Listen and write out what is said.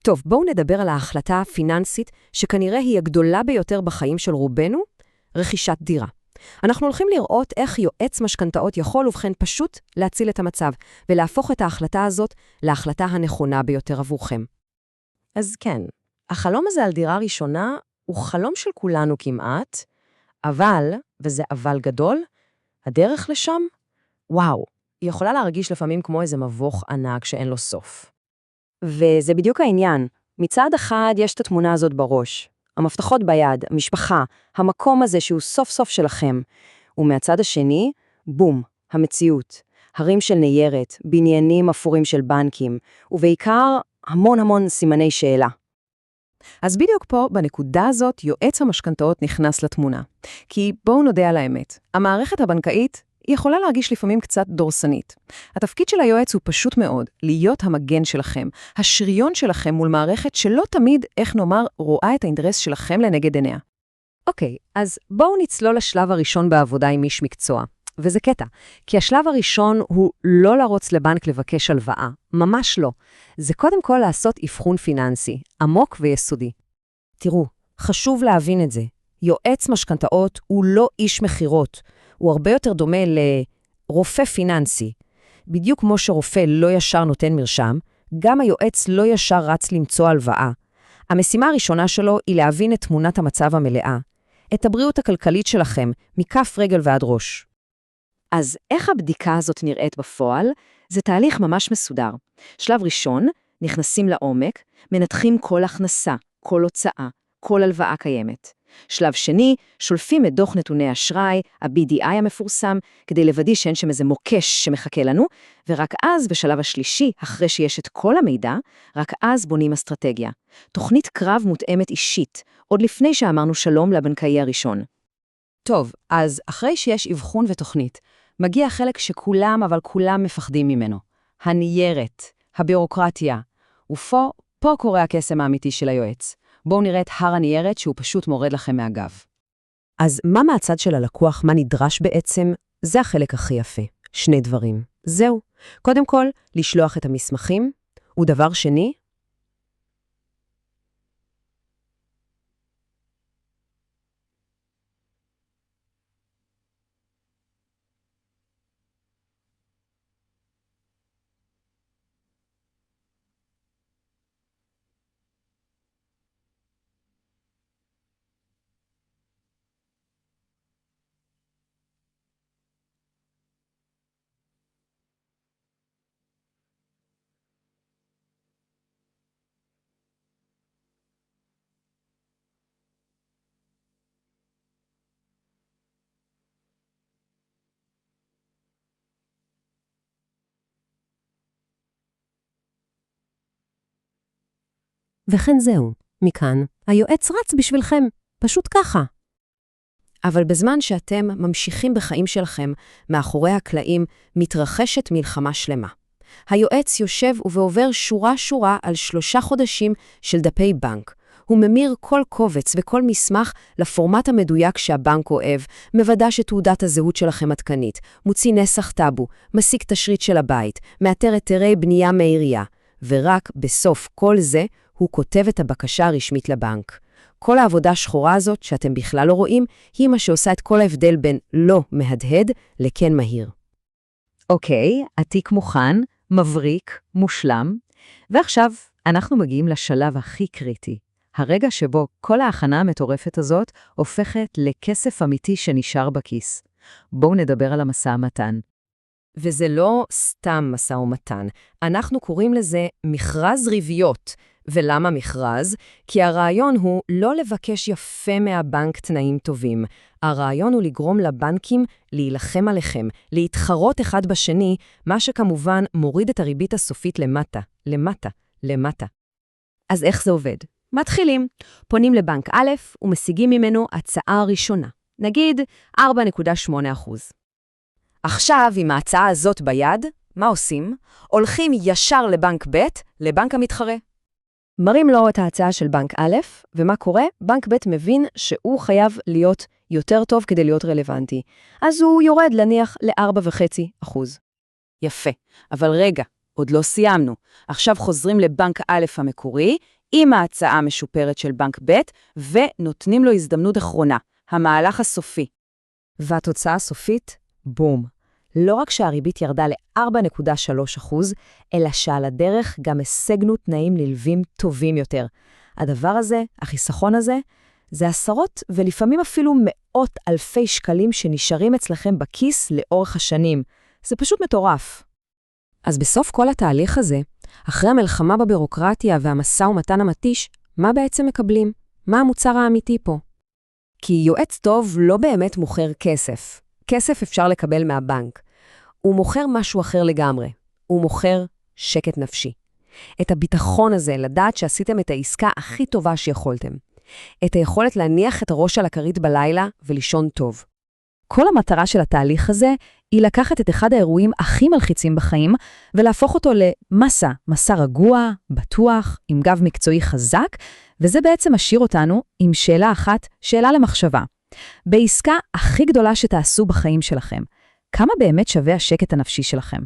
טוב, בואו נדבר על ההחלטה הפיננסית, שכנראה היא הגדולה ביותר בחיים של רובנו, רכישת דירה. אנחנו הולכים לראות איך יועץ משכנתאות יכול ובכן פשוט להציל את המצב, ולהפוך את ההחלטה הזאת להחלטה הנכונה ביותר עבורכם. אז כן, החלום הזה על דירה ראשונה הוא חלום של כולנו כמעט, אבל, וזה אבל גדול, הדרך לשם, וואו, היא יכולה להרגיש לפעמים כמו איזה מבוך ענק שאין לו סוף. וזה בדיוק העניין. מצד אחד יש את התמונה הזאת בראש. המפתחות ביד, המשפחה, המקום הזה שהוא סוף סוף שלכם. ומהצד השני, בום, המציאות. הרים של ניירת, בניינים אפורים של בנקים, ובעיקר המון סימני שאלה. אז בדיוק פה, בנקודה הזאת, יועץ המשכנתאות נכנס לתמונה. כי בואו נודה על האמת, המערכת הבנקאית היא יכולה להרגיש לפעמים קצת דורסנית. התפקיד של היועץ הוא פשוט מאוד, להיות המגן שלכם, השריון שלכם מול מערכת שלא תמיד, איך נאמר, רואה את האינטרס שלכם לנגד עיניה. אוקיי, אז בואו נצלול לשלב הראשון בעבודה עם איש מקצוע. וזה קטע, כי השלב הראשון הוא לא לרוץ לבנק לבקש הלוואה, ממש לא. זה קודם כל לעשות אבחון פיננסי, עמוק ויסודי. תראו, חשוב להבין את זה. יועץ משכנתאות הוא לא איש מחירות, הוא הרבה יותר דומה לרופא פיננסי. בדיוק כמו שרופא לא ישר נותן מרשם, גם היועץ לא ישר רץ למצוא הלוואה. המשימה הראשונה שלו היא להבין את תמונת המצב המלאה, את הבריאות הכלכלית שלכם, מכף רגל ועד ראש. אז איך הבדיקה הזאת נראית בפועל? זה תהליך ממש מסודר. שלב ראשון, נכנסים לעומק, מנתחים כל הכנסה, כל הוצאה, כל הלוואה קיימת. שלב שני, שולפים את דוח נתוני אשראי, ה-BDI המפורסם, כדי לוודא שאין שם איזה מוקש שמחכה לנו, ורק אז, בשלב השלישי, אחרי שיש את כל המידע, רק אז בונים אסטרטגיה. תוכנית קרב מותאמת אישית, עוד לפני שאמרנו שלום לבנקאי הראשון. טוב, אז אחרי שיש אבחון ותוכנית, מגיע חלק שכולם, אבל כולם מפחדים ממנו. הניירת, הבירוקרטיה. ופה קורה הקסם האמיתי של היועץ. בואו נראה את הר הניירת שהוא פשוט מורד לכם מהגב. אז מה מהצד של הלקוח, מה נדרש בעצם? זה החלק הכי יפה. שני דברים. זהו. קודם כל, לשלוח את המסמכים. ודבר שני, וכן זהו, מכאן, היועץ רץ בשבילכם, פשוט ככה. אבל בזמן שאתם ממשיכים בחיים שלכם, מאחורי הקלעים מתרחשת מלחמה שלמה. היועץ יושב ועובר שורה על 3 חודשים של דפי בנק. הוא ממיר כל קובץ וכל מסמך לפורמט המדויק שהבנק אוהב, מוודא שתעודת הזהות שלכם עדכנית, מוציא נסח טאבו, מסיק תשריט של הבית, מאתר היתרי בנייה מעירייה, ורק בסוף כל זה הוא כותב את הבקשה הרשמית לבנק. כל העבודה השחורה הזאת שאתם בכלל לא רואים, היא מה שעושה את כל ההבדל בין לא מהדהד לכן מהיר. אוקיי, התיק מוכן, מבריק, מושלם, ועכשיו אנחנו מגיעים לשלב הכי קריטי. הרגע שבו כל ההכנה המטורפת הזאת הופכת לכסף אמיתי שנשאר בכיס. בואו נדבר על המשא ומתן. וזה לא סתם משא ומתן. אנחנו קוראים לזה מכרז ריביות. ולמה מכרז? כי הרעיון הוא לא לבקש יפה מהבנק תנאים טובים. הרעיון הוא לגרום לבנקים להילחם עליכם, להתחרות אחד בשני, מה שכמובן מוריד את הריבית הסופית למטה. אז איך זה עובד? מתחילים, פונים לבנק א' ומשיגים ממנו הצעה ראשונה, נגיד 4.8%. עכשיו, עם ההצעה הזאת ביד, מה עושים? הולכים ישר לבנק ב', לבנק המתחרה. מראים לו את ההצעה של בנק א', ומה קורה? בנק ב' מבין שהוא חייב להיות יותר טוב כדי להיות רלוונטי. אז הוא יורד להניח ל4.5%. יפה, אבל רגע, עוד לא סיימנו. עכשיו חוזרים לבנק א' המקורי, עם ההצעה המשופרת של בנק ב', ונותנים לו הזדמנות אחרונה, המהלך הסופי. והתוצאה הסופית? בום. לא רק שהריבית ירדה ל-4.3%, אלא שעל הדרך גם השגנו תנאים נלווים טובים יותר. הדבר הזה, החיסכון הזה, זה עשרות ולפעמים אפילו מאות אלפי שקלים שנשארים אצלכם בכיס לאורך השנים. זה פשוט מטורף. אז בסוף כל התהליך הזה, אחרי המלחמה בבירוקרטיה והמשא ומתן המתיש, מה בעצם מקבלים? מה המוצר האמיתי פה? כי יועץ טוב לא באמת מוכר כסף. כסף אפשר לקבל מהבנק. הוא מוכר משהו אחר לגמרי. הוא מוכר שקט נפשי. את הביטחון הזה, לדעת שעשיתם את העסקה הכי טובה שיכולתם. את היכולת להניח את הראש על הכרית בלילה ולישון טוב. כל המטרה של התהליך הזה היא לקחת את אחד האירועים הכי מלחיצים בחיים ולהפוך אותו למסע, מסע רגוע, בטוח, עם גב מקצועי חזק, וזה בעצם משאיר אותנו עם שאלה אחת, שאלה למחשבה. בעסקה הכי גדולה שתעשו בחיים שלכם, כמה באמת שווה השקט הנפשי שלכם?